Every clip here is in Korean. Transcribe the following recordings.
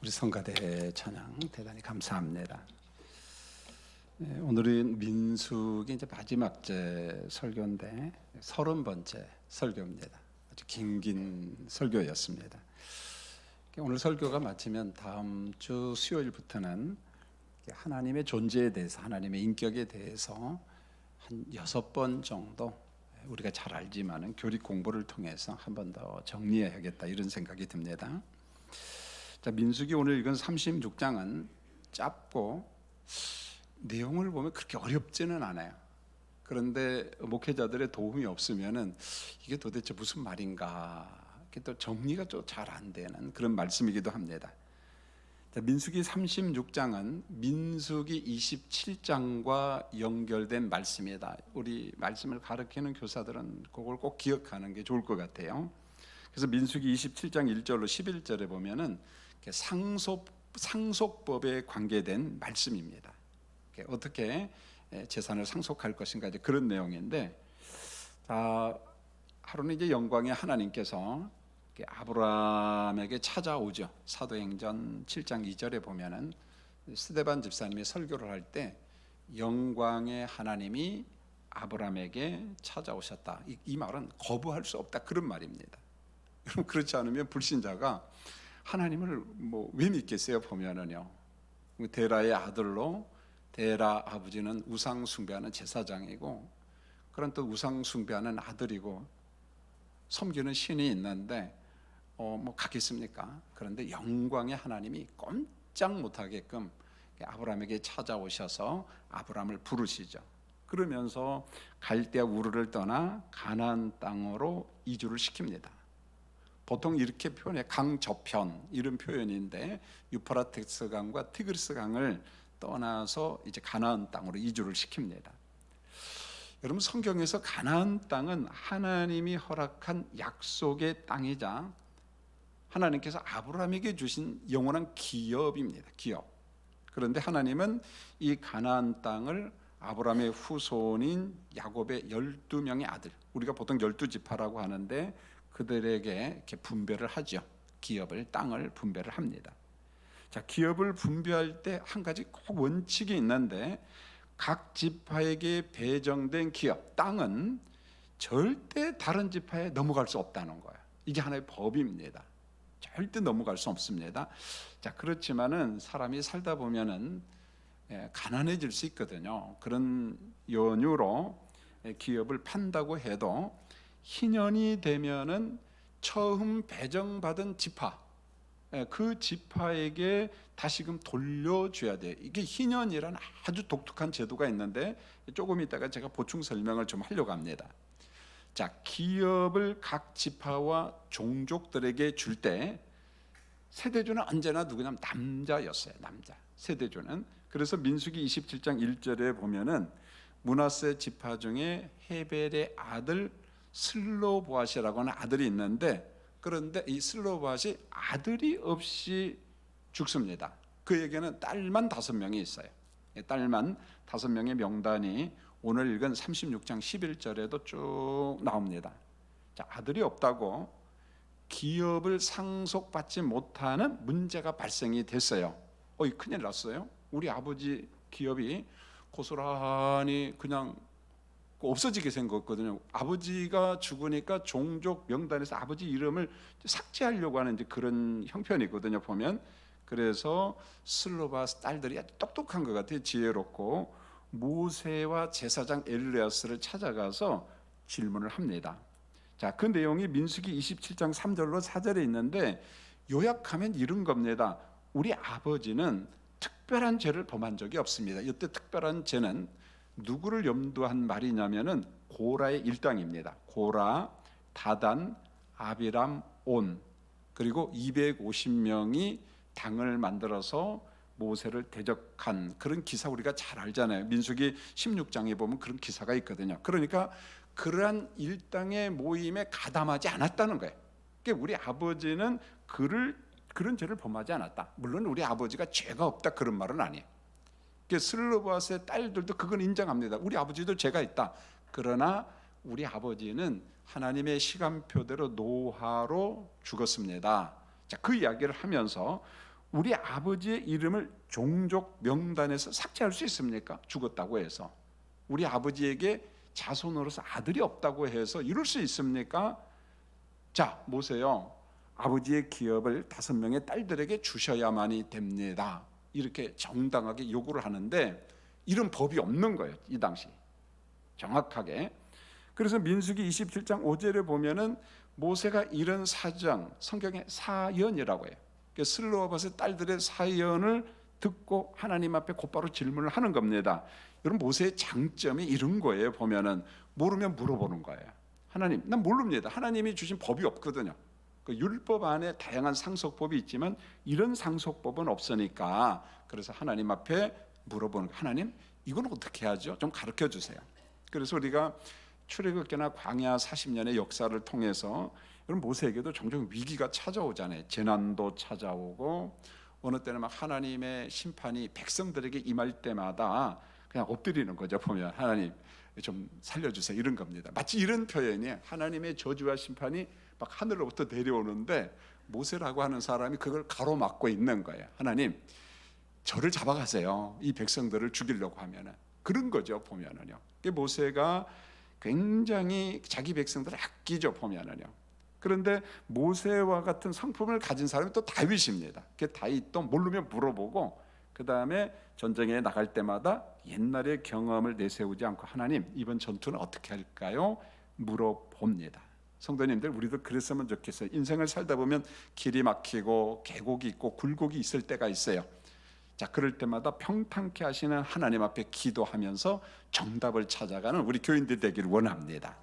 우리 성가대 찬양 대단히 감사합니다. 오늘은 민수기 이제 마지막 제 설교인데 30번째 설교입니다. 아주 긴 설교였습니다. 오늘 설교가 마치면 다음 주 수요일부터는 하나님의 존재에 대해서, 하나님의 인격에 대해서 한 6번 정도 우리가 잘 알지만은 교리 공부를 통해서 한 번 더 정리해야겠다 이런 생각이 듭니다. 자, 민수기 오늘 읽은 36장은 짧고 내용을 보면 그렇게 어렵지는 않아요. 그런데 목회자들의 도움이 없으면은 이게 도대체 무슨 말인가, 이게 또 정리가 좀 잘 안 되는 그런 말씀이기도 합니다. 자, 민수기 36장은 민수기 27장과 연결된 말씀이다. 우리 말씀을 가르치는 교사들은 그걸 꼭 기억하는 게 좋을 것 같아요. 그래서 민수기 27장 1절로 11절에 보면은 상속법에 관계된 말씀입니다. 어떻게 재산을 상속할 것인가, 이제 그런 내용인데, 하루는 이제 영광의 하나님께서 아브라함에게 찾아오죠. 사도행전 7장 2절에 보면은 스데반 집사님이 설교를 할 때 영광의 하나님이 아브라함에게 찾아오셨다. 이 말은 거부할 수 없다, 그런 말입니다. 여러분, 그렇지 않으면 불신자가 하나님을 왜 믿겠어요? 보면은요, 데라의 아들로, 데라 아버지는 우상 숭배하는 제사장이고, 그런 또 우상 숭배하는 아들이고, 섬기는 신이 있는데 가겠습니까? 그런데 영광의 하나님이 꼼짝 못하게끔 아브라함에게 찾아오셔서 아브라함을 부르시죠. 그러면서 갈대아 우르를 떠나 가나안 땅으로 이주를 시킵니다. 보통 이렇게 표현해, 강저편 이런 표현인데, 유프라테스 강과 티그리스 강을 떠나서 이제 가나안 땅으로 이주를 시킵니다. 여러분, 성경에서 가나안 땅은 하나님이 허락한 약속의 땅이자 하나님께서 아브라함에게 주신 영원한 기업입니다. 기업. 그런데 하나님은 이 가나안 땅을 아브라함의 후손인 야곱의 12명의 아들, 우리가 보통 12지파라고 하는데 그들에게 이렇게 분배를 하죠. 기업을, 땅을 분배를 합니다. 자, 기업을 분배할 때 한 가지 꼭 원칙이 있는데, 각 지파에게 배정된 기업, 땅은 절대 다른 지파에 넘어갈 수 없다는 거예요. 이게 하나의 법입니다. 절대 넘어갈 수 없습니다. 자, 그렇지만은 사람이 살다 보면은 가난해질 수 있거든요. 그런 연유로 기업을 판다고 해도 희년이 되면은 처음 배정받은 지파, 그 지파에게 다시금 돌려줘야 돼요. 이게 희년이라는 아주 독특한 제도가 있는데, 조금 이따가 제가 보충 설명을 좀 하려고 합니다. 자, 기업을 각 지파와 종족들에게 줄 때 세대주는 언제나 누구냐면 남자였어요. 남자. 세대주는. 그래서 민수기 27장 1절에 보면은 므낫세 지파 중에 헤벨의 아들 슬로보앗이라고 하는 아들이 있는데, 그런데 이 슬로보앗이 아들이 없이 죽습니다. 그에게는 딸만 5명이 있어요. 딸만 5명의 명단이 오늘 읽은 36장 11절에도 쭉 나옵니다. 자, 아들이 없다고 기업을 상속받지 못하는 문제가 발생이 됐어요. 큰일 났어요. 우리 아버지 기업이 고스란히 그냥 없어지게 생겼거든요. 아버지가 죽으니까 종족 명단에서 아버지 이름을 삭제하려고 하는 그런 형편이거든요, 보면. 그래서 슬로바스 딸들이 아주 똑똑한 것 같아요. 지혜롭고 모세와 제사장 엘리야스를 찾아가서 질문을 합니다. 자, 그 내용이 민수기 27장 3절로 4절에 있는데, 요약하면 이런 겁니다. 우리 아버지는 특별한 죄를 범한 적이 없습니다. 이때 특별한 죄는 누구를 염두한 말이냐면은 고라의 일당입니다. 고라, 다단, 아비람, 온, 그리고 250명이 당을 만들어서 모세를 대적한 그런 기사 우리가 잘 알잖아요. 민수기 16장에 보면 그런 기사가 있거든요. 그러니까 그러한 일당의 모임에 가담하지 않았다는 거예요. 그러니까 우리 아버지는 그런 죄를 범하지 않았다. 물론 우리 아버지가 죄가 없다, 그런 말은 아니에요. 슬로바스의 딸들도 그건 인정합니다. 우리 아버지도 죄가 있다. 그러나 우리 아버지는 하나님의 시간표대로 노화로 죽었습니다. 자, 그 이야기를 하면서 우리 아버지의 이름을 종족 명단에서 삭제할 수 있습니까? 죽었다고 해서. 우리 아버지에게 자손으로서 아들이 없다고 해서 이룰 수 있습니까? 자, 모세요. 아버지의 기업을 5명의 딸들에게 주셔야만이 됩니다. 이렇게 정당하게 요구를 하는데 이런 법이 없는 거예요. 이 당시. 정확하게. 그래서 민수기 27장 5절에 보면은 모세가 이런 사정, 성경의 사연이라고 해요. 슬로아밧의 딸들의 사연을 듣고 하나님 앞에 곧바로 질문을 하는 겁니다. 여러분, 모세의 장점이 이런 거예요. 보면은 모르면 물어보는 거예요. 하나님, 난 모릅니다. 하나님이 주신 법이 없거든요. 그 율법 안에 다양한 상속법이 있지만 이런 상속법은 없으니까, 그래서 하나님 앞에 물어보는 거예요. 하나님, 이건 어떻게 하죠? 좀 가르쳐 주세요. 그래서 우리가 출애굽기나 광야 40년의 역사를 통해서 여러분, 모세에게도 종종 위기가 찾아오잖아요. 재난도 찾아오고, 어느 때는 막 하나님의 심판이 백성들에게 임할 때마다 그냥 엎드리는 거죠. 보면 하나님 좀 살려주세요, 이런 겁니다. 마치 이런 표현이 하나님의 저주와 심판이 막 하늘로부터 내려오는데 모세라고 하는 사람이 그걸 가로막고 있는 거예요. 하나님, 저를 잡아가세요. 이 백성들을 죽이려고 하면은. 그런 거죠. 보면은요. 모세가 굉장히 자기 백성들을 아끼죠. 보면은요. 그런데 모세와 같은 성품을 가진 사람이 또 다윗입니다. 그 다윗도 모르면 물어보고, 그 다음에 전쟁에 나갈 때마다 옛날의 경험을 내세우지 않고 하나님, 이번 전투는 어떻게 할까요? 물어봅니다. 성도님들, 우리도 그랬으면 좋겠어요. 인생을 살다 보면 길이 막히고 계곡이 있고 굴곡이 있을 때가 있어요. 자, 그럴 때마다 평탄케 하시는 하나님 앞에 기도하면서 정답을 찾아가는 우리 교인들 되기를 원합니다.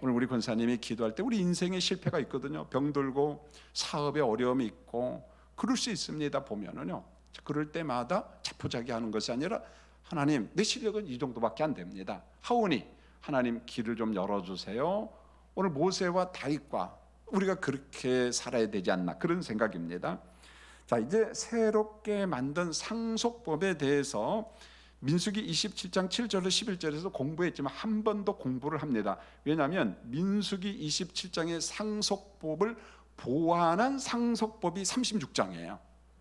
오늘 우리 권사님이 기도할 때 우리 인생에 실패가 있거든요. 병들고 사업에 어려움이 있고 그럴 수 있습니다. 보면은요. 그럴 때마다 자포자기하는 것이 아니라 하나님, 내 실력은 이 정도밖에 안 됩니다. 하오니 하나님, 길을 좀 열어주세요. 오늘 모세와 다윗과 우리가 그렇게 살아야 되지 않나, 그런 생각입니다. 자, 이제 새롭게 만든 상속법에 대해서 민수기 27장 7절에서 11절에서 공부했지만 한 번 더 공부를 합니다. 왜냐하면 민수기 27장의 상속법을 보완한 상속법이 36장이에요.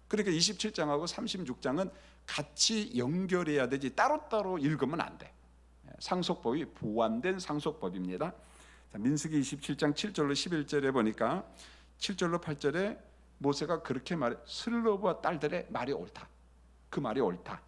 그러니까 27장하고 36장은 같이 연결해야 되지 따로따로 읽으면 안 돼. 상속법이 보완된 상속법입니다. 자, 민수기 27장 7절로 11절에 보니까 7절로 8절에 모세가 그렇게 말해, 슬로브와 딸들의 말이 옳다. 그 말이 옳다.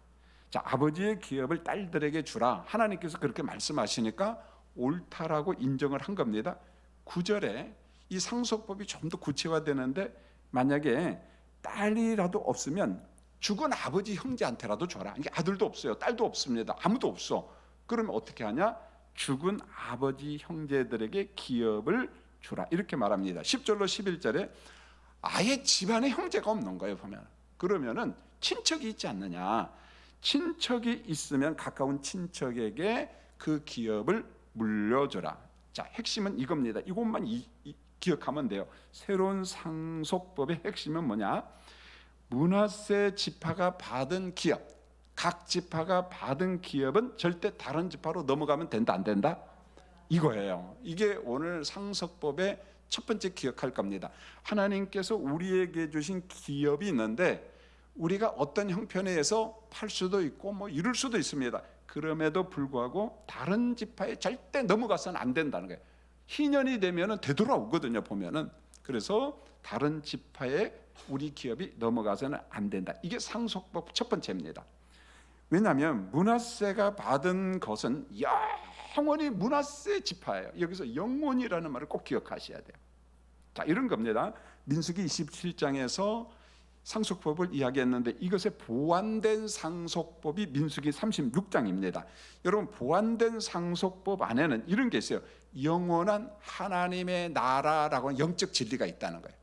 자, 아버지의 기업을 딸들에게 주라. 하나님께서 그렇게 말씀하시니까 옳다라고 인정을 한 겁니다. 9절에 이 상속법이 좀 더 구체화되는데, 만약에 딸이라도 없으면 죽은 아버지 형제한테라도 줘라. 이게 아들도 없어요, 딸도 없습니다, 아무도 없어. 그러면 어떻게 하냐? 죽은 아버지 형제들에게 기업을 주라, 이렇게 말합니다. 10절로 11절에 아예 집안에 형제가 없는 거예요. 보면 그러면은 친척이 있지 않느냐. 친척이 있으면 가까운 친척에게 그 기업을 물려줘라. 자, 핵심은 이겁니다. 이것만 기억하면 돼요. 새로운 상속법의 핵심은 뭐냐? 므낫세 지파가 받은 기업, 각 지파가 받은 기업은 절대 다른 지파로 넘어가면 된다, 안 된다? 이거예요. 이게 오늘 상속법의 첫 번째 기억할 겁니다. 하나님께서 우리에게 주신 기업이 있는데 우리가 어떤 형편에 의해서 팔 수도 있고 뭐 이럴 수도 있습니다. 그럼에도 불구하고 다른 지파에 절대 넘어가서는 안 된다는 거예요. 희년이 되면은 되돌아오거든요, 보면은. 그래서 다른 지파에 우리 기업이 넘어가서는 안 된다. 이게 상속법 첫 번째입니다. 왜냐하면 므낫세가 받은 것은 영원히 므낫세 지파예요. 여기서 영원이라는 말을 꼭 기억하셔야 돼요. 자, 이런 겁니다. 민수기 27장에서 상속법을 이야기했는데 이것에 보완된 상속법이 민수기 36장입니다. 여러분, 보완된 상속법 안에는 이런 게 있어요. 영원한 하나님의 나라라고 하는 영적 진리가 있다는 거예요.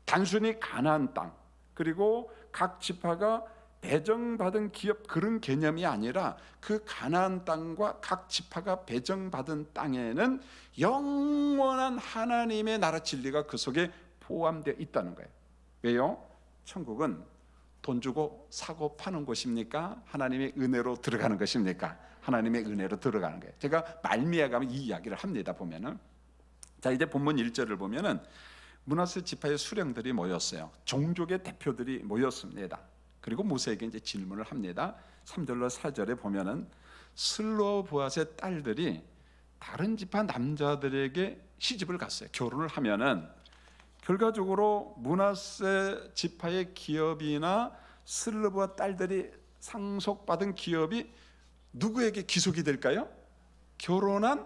단순히 가나안 땅, 그리고 각 지파가 배정받은 기업, 그런 개념이 아니라 그 가나안 땅과 각 지파가 배정받은 땅에는 영원한 하나님의 나라 진리가 그 속에 포함되어 있다는 거예요. 왜요? 천국은 돈 주고 사고 파는 곳입니까? 하나님의 은혜로 들어가는 것입니까? 하나님의 은혜로 들어가는 거예요. 제가 말미에 가면 이 이야기를 합니다. 보면은, 자, 이제 본문 1절을 보면은 므낫세 지파의 수령들이 모였어요. 종족의 대표들이 모였습니다. 그리고 모세에게 이제 질문을 합니다. 3절로 4절에 보면은 슬로보앗의 딸들이 다른 지파 남자들에게 시집을 갔어요. 결혼을 하면은 결과적으로 므낫세 지파의 기업이나 슬로보앗 딸들이 상속받은 기업이 누구에게 귀속이 될까요? 결혼한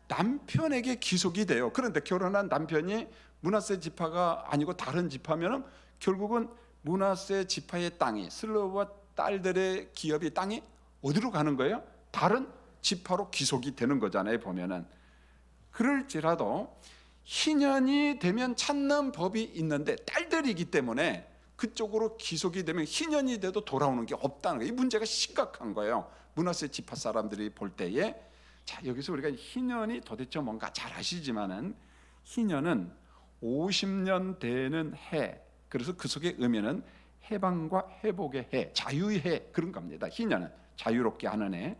남편에게 귀속이 돼요. 그런데 결혼한 남편이 므낫세 지파가 아니고 다른 지파면은 결국은 므낫세 지파의 땅이, 슬로보앗 딸들의 기업이 땅이 어디로 가는 거예요? 다른 지파로 귀속이 되는 거잖아요. 보면은 그럴지라도 희년이 되면 찾는 법이 있는데 딸들이기 때문에 그쪽으로 귀속이 되면 희년이 돼도 돌아오는 게 없다는 거예요. 이 문제가 심각한 거예요. 므낫세 지파 사람들이 볼 때에. 자, 여기서 우리가 희년이 도대체 뭔가 잘 아시지만은 희년은 50년 되는 해, 그래서 그 속의 의미는 해방과 회복의 해, 자유의 해, 그런 겁니다. 희년은 자유롭게 하는 해.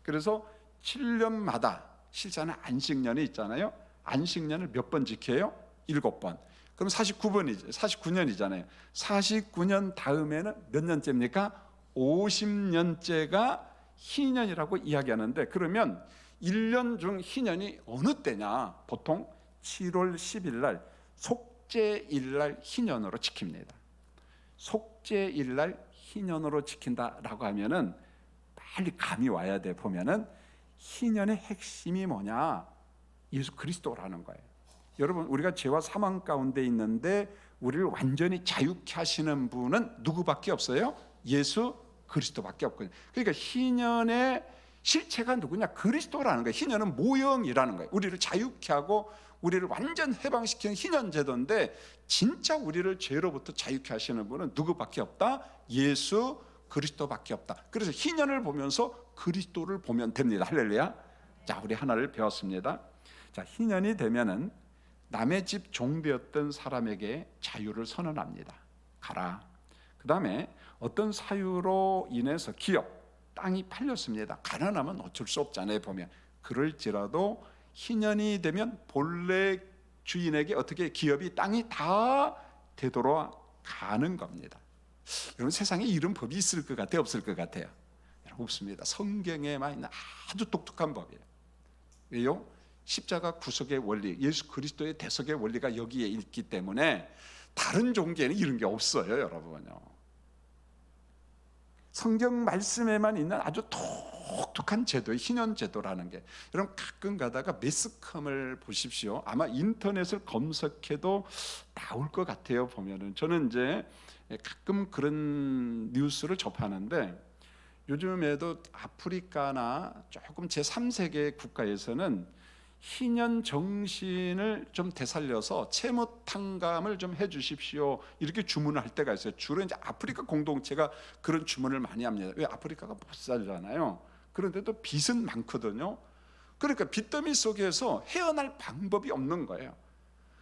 그래서 7년마다 실제는 안식년이 있잖아요. 안식년을 몇 번 지켜요? 7번. 그럼 49년이잖아요. 49년 다음에는 몇 년째입니까? 50년째가 희년이라고 이야기하는데, 그러면 1년 중 희년이 어느 때냐? 보통 7월 10일 날 속죄일 날 희년으로 지킵니다. 속죄일 날 희년으로 지킨다라고 하면은 빨리 감이 와야 돼. 보면은 희년의 핵심이 뭐냐? 예수 그리스도라는 거예요. 여러분, 우리가 죄와 사망 가운데 있는데 우리를 완전히 자유케 하시는 분은 누구밖에 없어요? 예수 그리스도밖에 없거든요. 그러니까 희년의 실체가 누구냐? 그리스도라는 거예요. 희년은 모형이라는 거예요. 우리를 자유케 하고 우리를 완전 해방시키는 희년 제도인데, 진짜 우리를 죄로부터 자유케 하시는 분은 누구밖에 없다? 예수 그리스도밖에 없다. 그래서 희년을 보면서 그리스도를 보면 됩니다. 할렐루야. 자, 우리 하나를 배웠습니다. 자, 희년이 되면은 남의 집 종되었던 사람에게 자유를 선언합니다. 가라. 그 다음에 어떤 사유로 인해서 기업, 땅이 팔렸습니다. 가난하면 어쩔 수 없잖아요. 보면 그럴지라도 희년이 되면 본래 주인에게 어떻게 기업이, 땅이 다 되돌아가는 겁니다. 여러분, 세상에 이런 법이 있을 것 같아요? 없을 것 같아요? 없습니다. 성경에만 있는 아주 독특한 법이에요. 왜요? 십자가 구속의 원리, 예수 그리스도의 대속의 원리가 여기에 있기 때문에 다른 종교에는 이런 게 없어요. 여러분요, 성경 말씀에만 있는 아주 독특한 제도의 희년 제도라는 게, 여러분 가끔 가다가 매스컴을 보십시오. 아마 인터넷을 검색해도 나올 것 같아요. 보면은 저는 이제 가끔 그런 뉴스를 접하는데, 요즘에도 아프리카나 조금 제3세계 국가에서는 희년 정신을 좀 되살려서 채무 탕감을 좀 해주십시오, 이렇게 주문을 할 때가 있어요. 주로 이제 아프리카 공동체가 그런 주문을 많이 합니다. 왜? 아프리카가 못 살잖아요. 그런데도 빚은 많거든요. 그러니까 빚더미 속에서 헤어날 방법이 없는 거예요.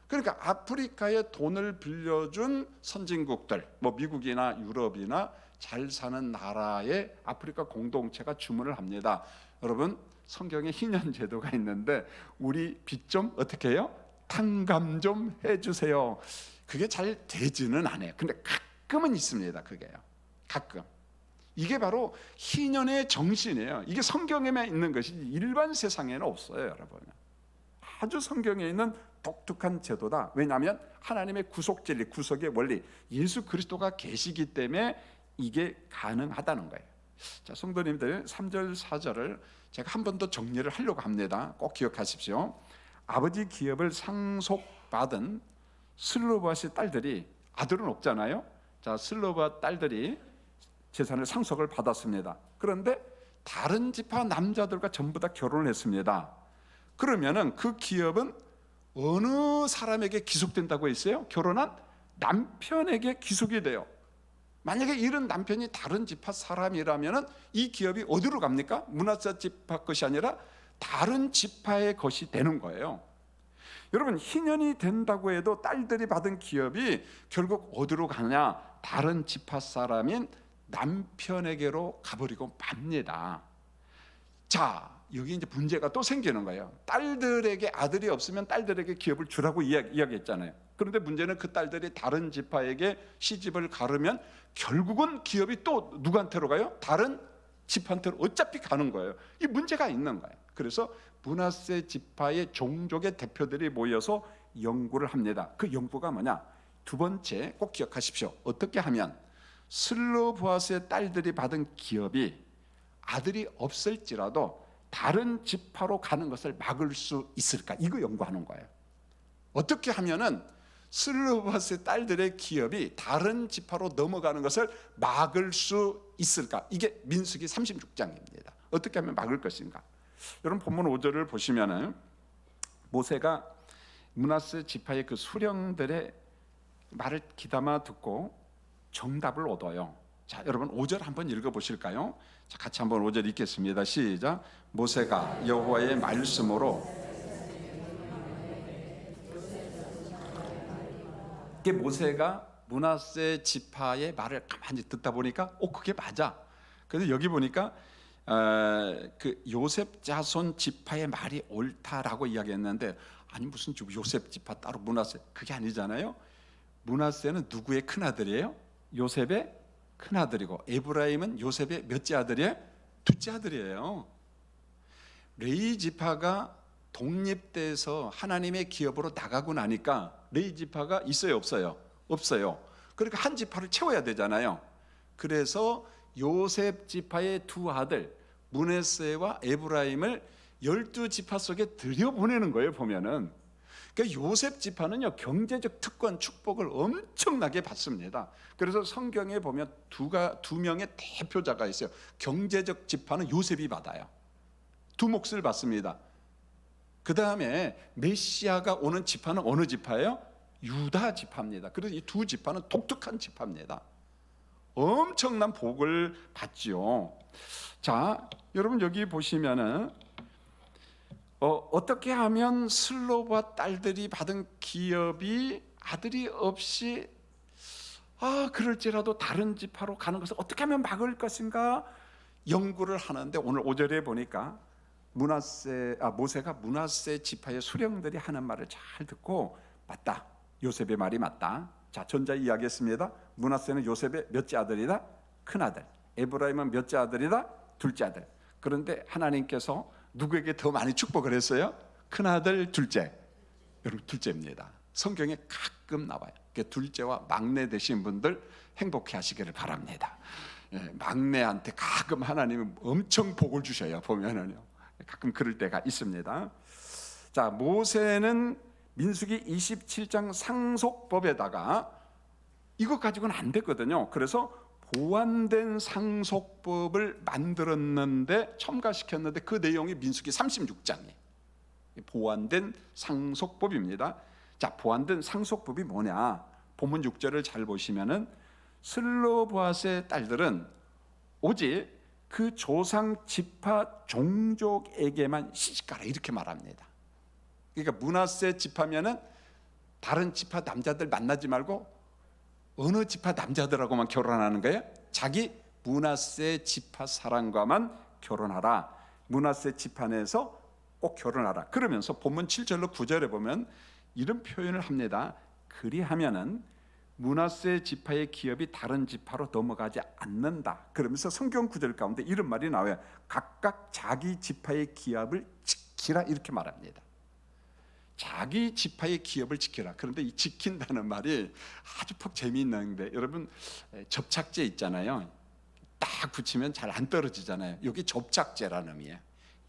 그러니까 아프리카에 돈을 빌려준 선진국들, 뭐 미국이나 유럽이나 잘 사는 나라의 아프리카 공동체가 주문을 합니다. 여러분, 성경에 희년 제도가 있는데 우리 빚 좀 어떻게 해요? 탕감 좀 해주세요. 그게 잘 되지는 않아요. 근데 가끔은 있습니다. 그게요. 가끔. 이게 바로 희년의 정신이에요. 이게 성경에만 있는 것이지 일반 세상에는 없어요. 여러분, 아주 성경에 있는 독특한 제도다. 왜냐하면 하나님의 구속 진리, 구속의 원리, 예수 그리스도가 계시기 때문에 이게 가능하다는 거예요. 자, 성도님들, 3절 4절을 제가 한 번 더 정리를 하려고 합니다. 꼭 기억하십시오. 아버지 기업을 상속받은 슬로바스의 딸들이, 아들은 없잖아요. 자, 슬로바 딸들이 재산을 상속을 받았습니다. 그런데 다른 지파 남자들과 전부 다 결혼을 했습니다. 그러면은 그 기업은 어느 사람에게 기속된다고 했어요? 결혼한 남편에게 기속이 돼요. 만약에 이런 남편이 다른 지파 사람이라면 이 기업이 어디로 갑니까? 므낫세 지파 것이 아니라 다른 지파의 것이 되는 거예요. 여러분, 희년이 된다고 해도 딸들이 받은 기업이 결국 어디로 가냐? 다른 지파 사람인 남편에게로 가버리고 맙니다. 자, 여기 이제 문제가 또 생기는 거예요. 딸들에게 아들이 없으면 딸들에게 기업을 주라고 이야기했잖아요. 그런데 문제는 그 딸들이 다른 지파에게 시집을 가르면 결국은 기업이 또 누구한테로 가요? 다른 지파한테로 어차피 가는 거예요. 이 문제가 있는 거예요. 그래서 므낫세 지파의 종족의 대표들이 모여서 연구를 합니다. 그 연구가 뭐냐? 두 번째 꼭 기억하십시오. 어떻게 하면 슬로보아스의 딸들이 받은 기업이 아들이 없을지라도 다른 지파로 가는 것을 막을 수 있을까? 이거 연구하는 거예요. 어떻게 하면은 슬로보아스의 딸들의 기업이 다른 지파로 넘어가는 것을 막을 수 있을까? 이게 민수기 36장입니다. 어떻게 하면 막을 것인가? 여러분 본문 5절을 보시면은 모세가 므낫세 지파의 그 수령들의 말을 귀담아 듣고 정답을 얻어요. 자, 여러분 5절 한번 읽어 보실까요? 자, 같이 한번 5절 읽겠습니다. 시작. 모세가 여호와의 말씀으로, 이게 모세가 므낫세 지파의 말을 가만히 듣다 보니까 그게 맞아. 그래서 여기 보니까 그 요셉 자손 지파의 말이 옳다라고 이야기했는데, 아니 무슨 요셉 지파 따로 므낫세, 그게 아니잖아요. 므낫세는 누구의 큰아들이에요? 요셉의 큰아들이고, 에브라임은 요셉의 몇째 아들이에요? 둘째 아들이에요. 레위 지파가 독립돼서 하나님의 기업으로 나가고 나니까 레위 지파가 있어요, 없어요? 없어요. 그러니까 한 지파를 채워야 되잖아요. 그래서 요셉 지파의 두 아들 므낫세와 에브라임을 12지파 속에 들여보내는 거예요. 보면은 그러니까 요셉 지파는요, 경제적 특권 축복을 엄청나게 받습니다. 그래서 성경에 보면 두 명의 대표자가 있어요. 경제적 지파는 요셉이 받아요. 두 몫을 받습니다. 그 다음에 메시아가 오는 지파는 어느 지파예요? 유다 지파입니다. 그래서 이 두 지파는 독특한 지파입니다. 엄청난 복을 받지요. 자, 여러분 여기 보시면은 어떻게 하면 슬로바 딸들이 받은 기업이 아들이 없이 그럴지라도 다른 지파로 가는 것을 어떻게 하면 막을 것인가 연구를 하는데, 오늘 5절에 보니까 모세가 므낫세 지파의 수령들이 하는 말을 잘 듣고, 맞다, 요셉의 말이 맞다. 자, 전자 이야기했습니다. 므낫세는 요셉의 몇째 아들이다? 큰아들. 에브라임은 몇째 아들이다? 둘째 아들. 그런데 하나님께서 누구에게 더 많이 축복을 했어요? 큰아들, 둘째. 여러분 둘째입니다. 성경에 가끔 나와요. 둘째와 막내 되신 분들 행복해 하시기를 바랍니다. 막내한테 가끔 하나님은 엄청 복을 주셔요. 보면은요, 가끔 그럴 때가 있습니다. 자, 모세는 민수기 27장 상속법에다가 이것 가지고는 안 됐거든요. 그래서 보완된 상속법을 만들었는데, 첨가시켰는데 그 내용이 민수기 36장이에요. 보완된 상속법입니다. 자, 보완된 상속법이 뭐냐? 본문 6절을 잘 보시면은 슬로보아스의 딸들은 오직 그 조상 지파 종족에게만 시집가라, 이렇게 말합니다. 그러니까 므낫세 지파면은 다른 지파 남자들 만나지 말고 어느 지파 남자들하고만 결혼하는 거예요? 자기 므낫세 지파 사람과만 결혼하라. 므낫세 지파 내에서 꼭 결혼하라. 그러면서 본문 7절로 9절에 보면 이런 표현을 합니다. 그리하면은 므낫세 지파의 기업이 다른 지파로 넘어가지 않는다. 그러면서 성경 구절 가운데 이런 말이 나와요. 각각 자기 지파의 기업을 지키라, 이렇게 말합니다. 자기 지파의 기업을 지키라. 그런데 이 지킨다는 말이 아주 퍽 재미있는데, 여러분 접착제 있잖아요. 딱 붙이면 잘 안 떨어지잖아요. 여기 접착제라는 의미예요.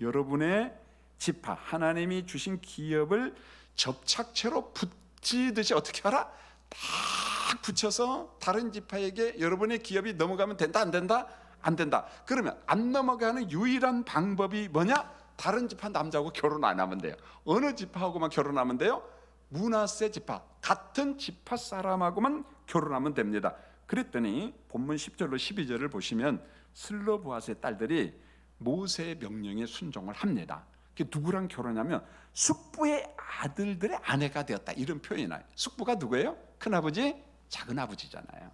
여러분의 지파, 하나님이 주신 기업을 접착제로 붙이듯이 어떻게 하라? 딱 붙여서 다른 지파에게 여러분의 기업이 넘어가면 된다, 안 된다? 안 된다. 그러면 안 넘어가는 유일한 방법이 뭐냐? 다른 지파 남자하고 결혼 안 하면 돼요. 어느 지파하고만 결혼하면 돼요? 므낫세 지파, 같은 지파 사람하고만 결혼하면 됩니다. 그랬더니 본문 10절로 12절을 보시면 슬로보아스의 딸들이 모세의 명령에 순종을 합니다. 그게 누구랑 결혼하면 숙부의 아들들의 아내가 되었다, 이런 표현이 나요. 숙부가 누구예요? 큰아버지, 작은아버지잖아요.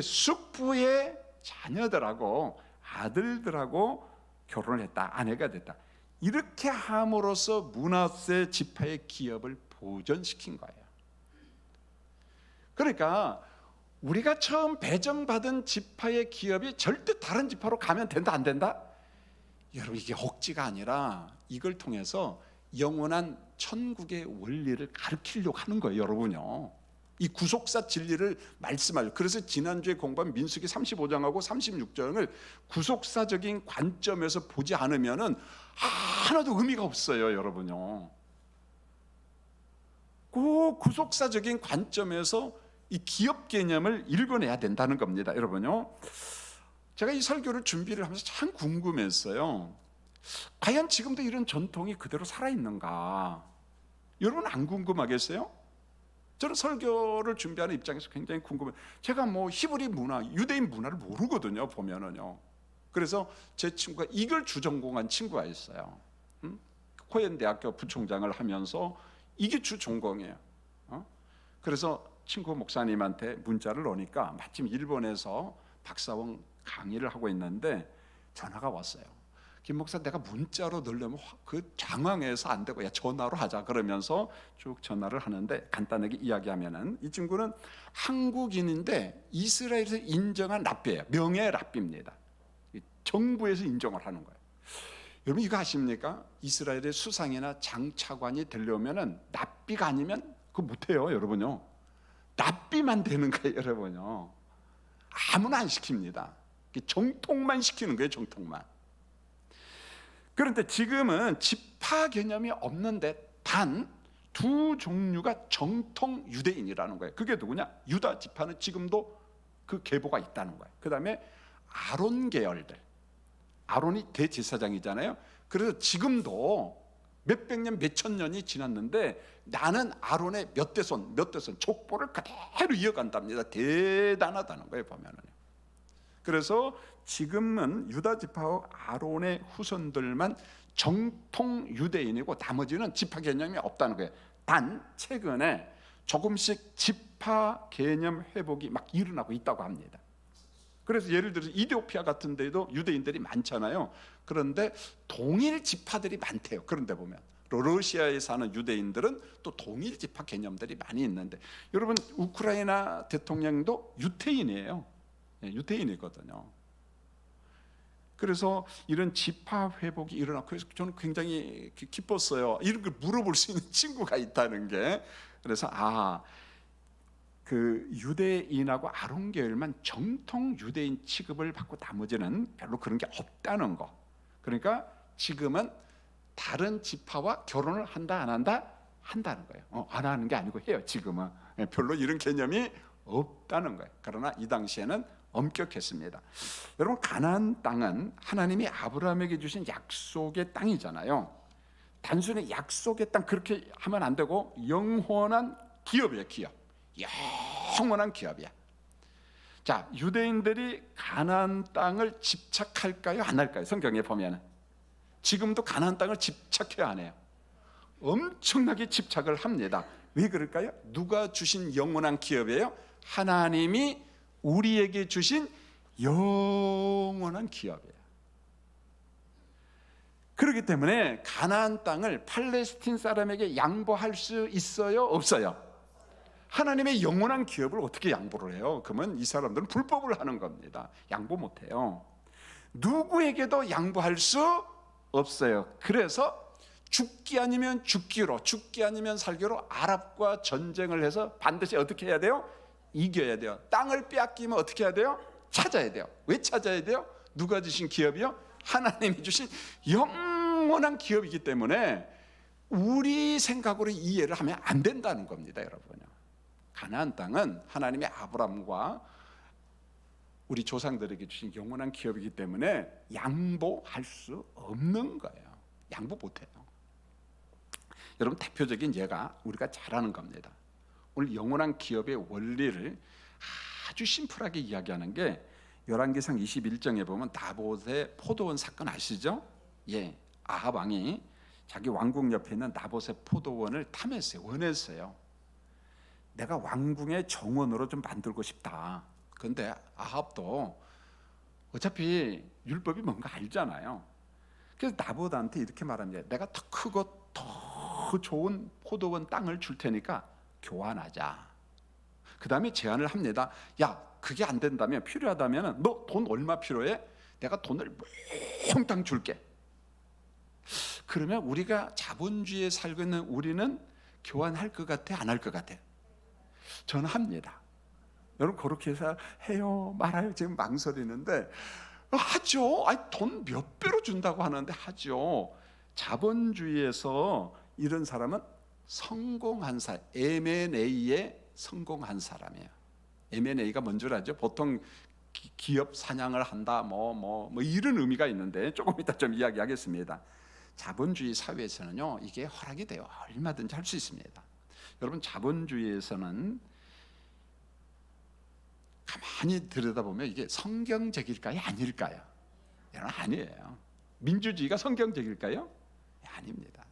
숙부의 자녀들하고 아들들하고 결혼을 했다, 아내가 됐다. 이렇게 함으로써 므낫세 지파의 기업을 보존시킨 거예요. 그러니까 우리가 처음 배정받은 지파의 기업이 절대 다른 지파로 가면 된다 안 된다? 여러분, 이게 억지가 아니라 이걸 통해서 영원한 천국의 원리를 가르치려고 하는 거예요, 여러분요. 이 구속사 진리를 말씀하죠. 그래서 지난주에 공부한 민수기 35장하고 36장을 구속사적인 관점에서 보지 않으면은 하나도 의미가 없어요, 여러분요. 그 구속사적인 관점에서 이 기업 개념을 읽어내야 된다는 겁니다, 여러분요. 제가 이 설교를 준비를 하면서 참 궁금했어요. 과연 지금도 이런 전통이 그대로 살아있는가? 여러분 안 궁금하겠어요? 저는 설교를 준비하는 입장에서 굉장히 궁금해요. 제가 뭐 히브리 문화, 유대인 문화를 모르거든요, 보면은요. 그래서 제 친구가 이걸 주전공한 친구가 있어요. 코엔 대학교 부총장을 하면서 이게 주전공이에요. 그래서 친구 목사님한테 문자를 넣으니까 마침 일본에서 박사원 강의를 하고 있는데 전화가 왔어요. 김 목사, 내가 문자로 넣으려면 그 장황해서 안 되고, 야 전화로 하자 그러면서 쭉 전화를 하는데, 간단하게 이야기하면은 이 친구는 한국인인데 이스라엘에서 인정한 랍비예요. 명예 랍비입니다. 정부에서 인정을 하는 거예요. 여러분 이거 아십니까? 이스라엘의 수상이나 장차관이 되려면은 랍비가 아니면 그거 못해요, 여러분요. 랍비만 되는 거예요, 여러분요. 아무나 안 시킵니다. 정통만 시키는 거예요, 정통만. 그런데 지금은 지파 개념이 없는데 단 두 종류가 정통 유대인이라는 거예요. 그게 누구냐? 유다 지파는 지금도 그 계보가 있다는 거예요. 그 다음에 아론 계열들, 아론이 대제사장이잖아요. 그래서 지금도 몇백 년, 몇천 년이 지났는데 나는 아론의 몇 대손 족보를 그대로 이어간답니다. 대단하다는 거예요, 보면은. 그래서 지금은 유다 지파와 아론의 후손들만 정통 유대인이고 나머지는 지파 개념이 없다는 거예요. 단 최근에 조금씩 지파 개념 회복이 막 일어나고 있다고 합니다. 그래서 예를 들어서 이디오피아 같은 데도 유대인들이 많잖아요. 그런데 동일 지파들이 많대요. 그런데 보면 러시아에 사는 유대인들은 또 동일 지파 개념들이 많이 있는데, 여러분 우크라이나 대통령도 유태인이에요. 유태인이거든요. 그래서 이런 지파 회복이 일어나고, 그래서 저는 굉장히 기뻤어요. 이런 걸 물어볼 수 있는 친구가 있다는 게. 그래서 그 유대인하고 아론 계열만 정통 유대인 취급을 받고 나머지는 별로 그런 게 없다는 거. 그러니까 지금은 다른 지파와 결혼을 한다 안 한다? 한다는 거예요. 안 하는 게 아니고 해요. 지금은 별로 이런 개념이 없다는 거예요. 그러나 이 당시에는 엄격했습니다. 여러분 가나안 땅은 하나님이 아브라함에게 주신 약속의 땅이잖아요. 단순히 약속의 땅 그렇게 하면 안 되고 영원한 기업이에요. 기업. 영원한 기업이야. 자, 유대인들이 가나안 땅을 집착할까요? 안 할까요? 성경에 보면 지금도 가나안 땅을 집착해요, 안 해요? 엄청나게 집착을 합니다. 왜 그럴까요? 누가 주신 영원한 기업이에요? 하나님이 우리에게 주신 영원한 기업이에요. 그렇기 때문에 가나안 땅을 팔레스틴 사람에게 양보할 수 있어요? 없어요? 하나님의 영원한 기업을 어떻게 양보를 해요? 그러면 이 사람들은 불법을 하는 겁니다. 양보 못해요. 누구에게도 양보할 수 없어요. 그래서 죽기 아니면 죽기로, 죽기 아니면 살기로 아랍과 전쟁을 해서 반드시 어떻게 해야 돼요? 이겨야 돼요. 땅을 빼앗기면 어떻게 해야 돼요? 찾아야 돼요. 왜 찾아야 돼요? 누가 주신 기업이요? 하나님이 주신 영원한 기업이기 때문에 우리 생각으로 이해를 하면 안 된다는 겁니다, 여러분. 가나안 땅은 하나님의 아브라함과 우리 조상들에게 주신 영원한 기업이기 때문에 양보할 수 없는 거예요. 양보 못해요. 여러분 대표적인 예가 우리가 잘 아는 겁니다. 오늘 영원한 기업의 원리를 아주 심플하게 이야기하는 게 열왕기상 21장에 보면 나봇의 포도원 사건 아시죠? 예, 아합 왕이 자기 왕궁 옆에 있는 나봇의 포도원을 탐했어요. 원했어요. 내가 왕궁의 정원으로 좀 만들고 싶다. 그런데 아합도 어차피 율법이 뭔가 알잖아요. 그래서 나봇한테 이렇게 말합니다. 내가 더 크고 더 좋은 포도원 땅을 줄 테니까 교환하자. 그 다음에 제안을 합니다. 야, 그게 안 된다면, 필요하다면 너 돈 얼마 필요해? 내가 돈을 몽땅 줄게. 그러면 우리가 자본주의에 살고 있는 우리는 교환할 것 같아, 안 할 것 같아? 저는 합니다. 여러분 그렇게 해서 해요 말아요? 지금 망설이는데 하죠. 아니, 돈 몇 배로 준다고 하는데 하죠. 자본주의에서 이런 사람은 성공한 사람, M&A에 성공한 사람이에요. M&A가 뭔 줄 알죠? 보통 기업 사냥을 한다 뭐 이런 의미가 있는데 조금 이따 좀 이야기하겠습니다. 자본주의 사회에서는요, 이게 허락이 돼요. 얼마든지 할 수 있습니다. 여러분, 자본주의에서는 가만히 들여다보면 이게 성경적일까요? 아닐까요? 여러분, 아니에요. 민주주의가 성경적일까요? 아닙니다.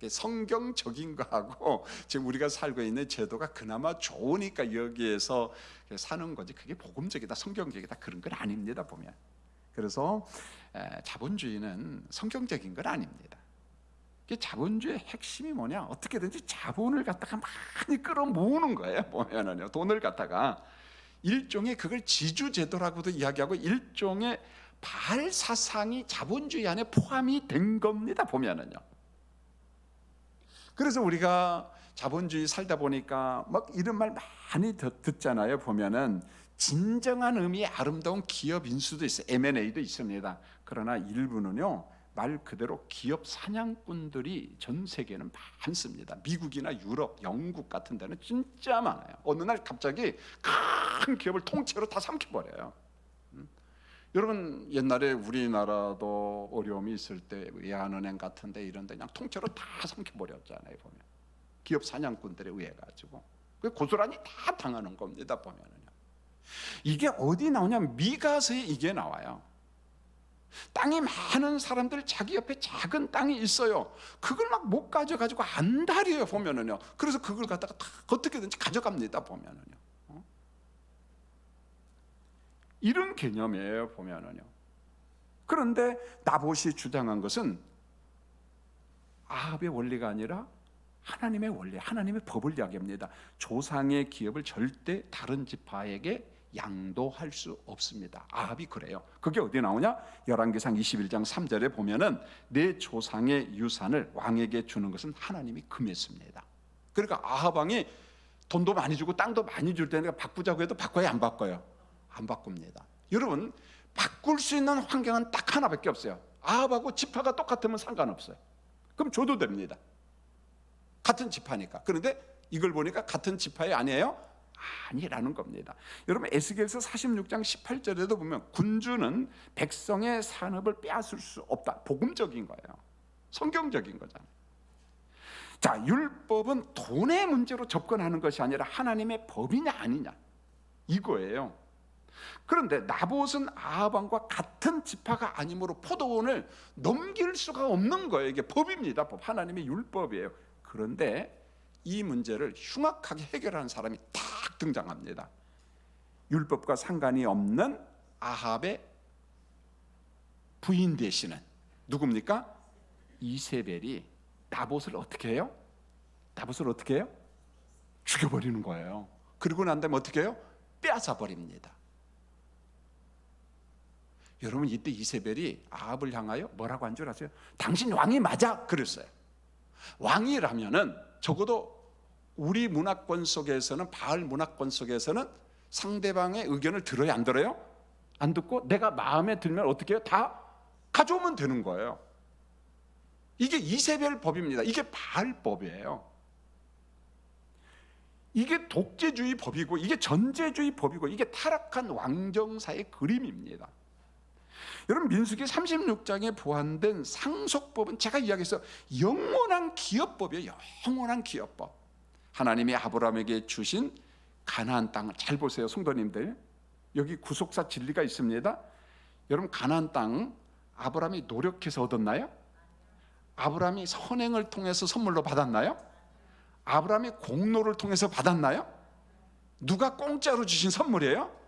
성경적인 거하고 지금 우리가 살고 있는 제도가 그나마 좋으니까 여기에서 사는 거지, 그게 복음적이다, 성경적이다, 그런 건 아닙니다, 보면. 그래서 자본주의는 성경적인 건 아닙니다. 자본주의의 핵심이 뭐냐? 어떻게든지 자본을 갖다가 많이 끌어모으는 거예요. 보면은요, 돈을 갖다가 일종의, 그걸 지주제도라고도 이야기하고, 일종의 바알 사상이 자본주의 안에 포함이 된 겁니다, 보면은요. 그래서 우리가 자본주의 살다 보니까 막 이런 말 많이 듣잖아요. 보면은 진정한 의미의 아름다운 기업 인수도 있어요. M&A도 있습니다. 그러나 일부는요, 말 그대로 기업 사냥꾼들이 전 세계는 많습니다. 미국이나 유럽, 영국 같은 데는 진짜 많아요. 어느 날 갑자기 큰 기업을 통째로 다 삼켜버려요. 여러분, 옛날에 우리나라도 어려움이 있을 때 외환은행 같은 데 이런 데 그냥 통째로 다 삼켜버렸잖아요. 보면 기업 사냥꾼들에 의해 가지고 고스란히 다 당하는 겁니다. 보면은요, 이게 어디 나오냐면 미가서에 이게 나와요. 땅이 많은 사람들, 자기 옆에 작은 땅이 있어요. 그걸 막 못 가져가지고 안달이에요, 보면은요. 그래서 그걸 갖다가 다 어떻게든지 가져갑니다, 보면은요. 이런 개념이에요, 보면은요. 그런데 나봇이 주장한 것은 아합의 원리가 아니라 하나님의 원리, 하나님의 법을 이야기합니다. 조상의 기업을 절대 다른 지파에게 양도할 수 없습니다. 아합이 그래요. 그게 어디 나오냐? 열왕기상 21장 3절에 보면은 내 조상의 유산을 왕에게 주는 것은 하나님이 금했습니다. 그러니까 아합 왕이 돈도 많이 주고 땅도 많이 줄 테니까 바꾸자고 해도 바꿔야 안 바꿔요? 안 바꿉니다. 여러분, 바꿀 수 있는 환경은 딱 하나밖에 없어요. 아합하고 지파가 똑같으면 상관없어요. 그럼 줘도 됩니다. 같은 지파니까. 그런데 이걸 보니까 같은 지파에 아니에요? 아니라는 겁니다. 여러분, 에스겔서 46장 18절에도 보면 군주는 백성의 산업을 빼앗을 수 없다. 복음적인 거예요. 성경적인 거잖아요. 자, 율법은 돈의 문제로 접근하는 것이 아니라 하나님의 법이냐 아니냐, 이거예요. 그런데 나봇은 아합 왕과 같은 지파가 아니므로 포도원을 넘길 수가 없는 거예요. 이게 법입니다. 법, 하나님의 율법이에요. 그런데 이 문제를 흉악하게 해결하는 사람이 딱 등장합니다. 율법과 상관이 없는 아합의 부인 되시는 누굽니까? 이세벨이 나봇을 어떻게 해요? 나봇을 어떻게 해요? 죽여버리는 거예요. 그리고 난 다음에 어떻게 해요? 빼앗아 버립니다. 여러분, 이때 이세벨이 아합을 향하여 뭐라고 한 줄 아세요? 당신 왕이 맞아, 그랬어요. 왕이라면은 적어도 우리 문화권 속에서는, 바알 문화권 속에서는 상대방의 의견을 들어야 안 들어요? 안 듣고 내가 마음에 들면 어떻게 해요? 다 가져오면 되는 거예요. 이게 이세벨 법입니다. 이게 바알 법이에요. 이게 독재주의 법이고, 이게 전제주의 법이고, 이게 타락한 왕정사의 그림입니다. 여러분, 민수기 36장에 보완된 상속법은 제가 이야기해서 영원한 기업법이에요. 영원한 기업법. 하나님이 아브라함에게 주신 가나안 땅을 잘 보세요, 성도님들. 여기 구속사 진리가 있습니다. 여러분, 가나안 땅 아브라함이 노력해서 얻었나요? 아브라함이 선행을 통해서 선물로 받았나요? 아브라함이 공로를 통해서 받았나요? 누가 공짜로 주신 선물이에요?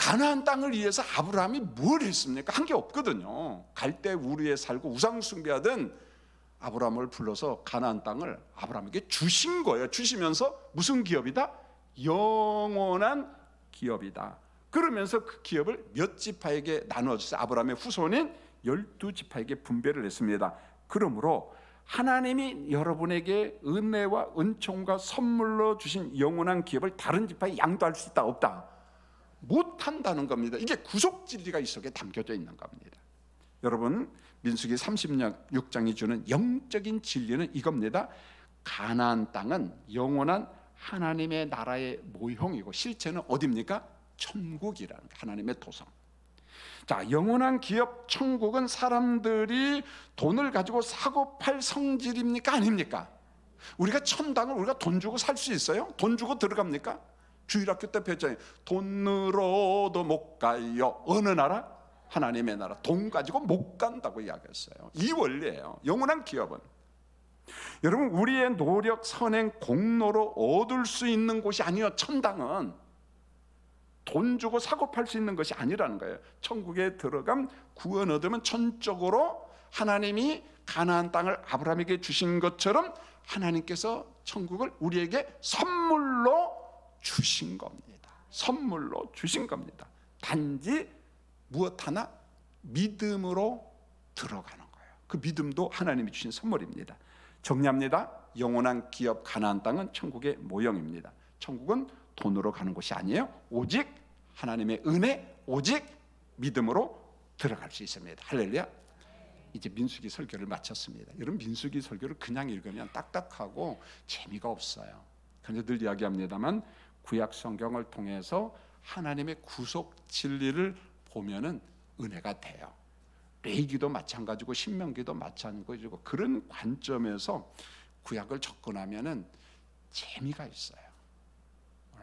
가나안 땅을 위해서 아브라함이 뭘 했습니까? 한 게 없거든요. 갈대 우르에 살고 우상 숭배하던 아브라함을 불러서 가나안 땅을 아브라함에게 주신 거예요. 주시면서 무슨 기업이다? 영원한 기업이다. 그러면서 그 기업을 몇 지파에게 나눠주세요. 아브라함의 후손인 12지파에게 분배를 했습니다. 그러므로 하나님이 여러분에게 은혜와 은총과 선물로 주신 영원한 기업을 다른 지파에 양도할 수 있다 없다? 못한다는 겁니다. 이게 구속 진리가 이 속에 담겨져 있는 겁니다. 여러분, 민수기 36장이 주는 영적인 진리는 이겁니다. 가나안 땅은 영원한 하나님의 나라의 모형이고 실체는 어디입니까? 천국이라는 하나님의 도성. 자, 영원한 기업 천국은 사람들이 돈을 가지고 사고 팔 성질입니까? 아닙니까? 우리가 천당을 우리가 돈 주고 살 수 있어요? 돈 주고 들어갑니까? 주일학교 때 배웠잖아요. 돈으로도 못 가요. 어느 나라? 하나님의 나라. 돈 가지고 못 간다고 이야기했어요. 이 원리예요. 영원한 기업은. 여러분, 우리의 노력, 선행, 공로로 얻을 수 있는 곳이 아니요. 천당은 돈 주고 사고 팔 수 있는 것이 아니라는 거예요. 천국에 들어감 구원 얻으면 천적으로 하나님이 가나안 땅을 아브라함에게 주신 것처럼 하나님께서 천국을 우리에게 선물로 주신 겁니다. 선물로 주신 겁니다. 단지 무엇 하나 믿음으로 들어가는 거예요. 그 믿음도 하나님이 주신 선물입니다. 정리합니다. 영원한 기업 가나안 땅은 천국의 모형입니다. 천국은 돈으로 가는 곳이 아니에요. 오직 하나님의 은혜, 오직 믿음으로 들어갈 수 있습니다. 할렐루야. 이제 민수기 설교를 마쳤습니다. 여러분, 민수기 설교를 그냥 읽으면 딱딱하고 재미가 없어요. 그런데 늘 이야기합니다만 구약 성경을 통해서 하나님의 구속 진리를 보면은 은혜가 돼요. 레위기도 마찬가지고 신명기도 마찬가지고 그런 관점에서 구약을 접근하면은 재미가 있어요.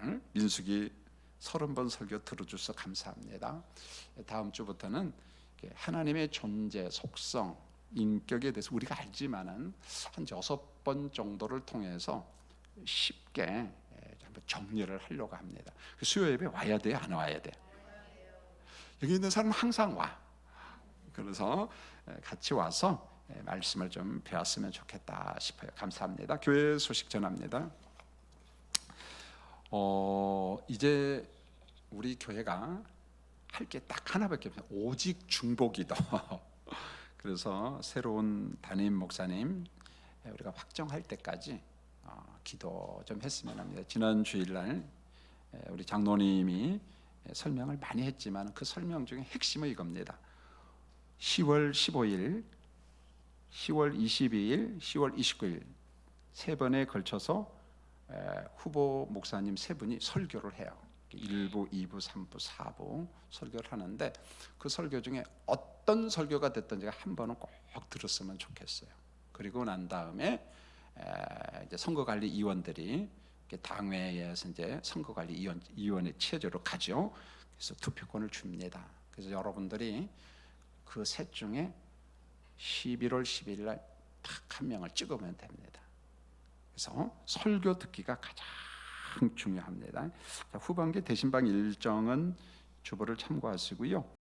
오늘 민수기 30번 설교 들어주셔서 감사합니다. 다음 주부터는 하나님의 존재, 속성, 인격에 대해서 우리가 알지만은 한 6번 정도를 통해서 쉽게 한번 정리를 하려고 합니다. 수요 예배 와야 돼요? 안 와야 돼요? 여기 있는 사람은 항상 와. 그래서 같이 와서 말씀을 좀 배웠으면 좋겠다 싶어요. 감사합니다. 교회 소식 전합니다. 이제 우리 교회가 할 게 딱 하나밖에 없어요. 오직 중보기도. 그래서 새로운 담임 목사님 우리가 확정할 때까지 기도 좀 했으면 합니다. 지난 주일날 우리 장로님이 설명을 많이 했지만 그 설명 중에 핵심은 이겁니다. 10월 15일, 10월 22일, 10월 29일 세 번에 걸쳐서 후보 목사님 세 분이 설교를 해요. 1부, 2부, 3부, 4부 설교를 하는데 그 설교 중에 어떤 설교가 됐든지 한 번은 꼭 들었으면 좋겠어요. 그리고 난 다음에 이제 선거관리위원들이 당회에서 이제 선거관리위원회 체제로 가죠. 그래서 투표권을 줍니다. 그래서 여러분들이 그 셋 중에 11월 12일 날 딱 한 명을 찍으면 됩니다. 그래서 설교 듣기가 가장 중요합니다. 자, 후반기 대신방 일정은 주보를 참고하시고요.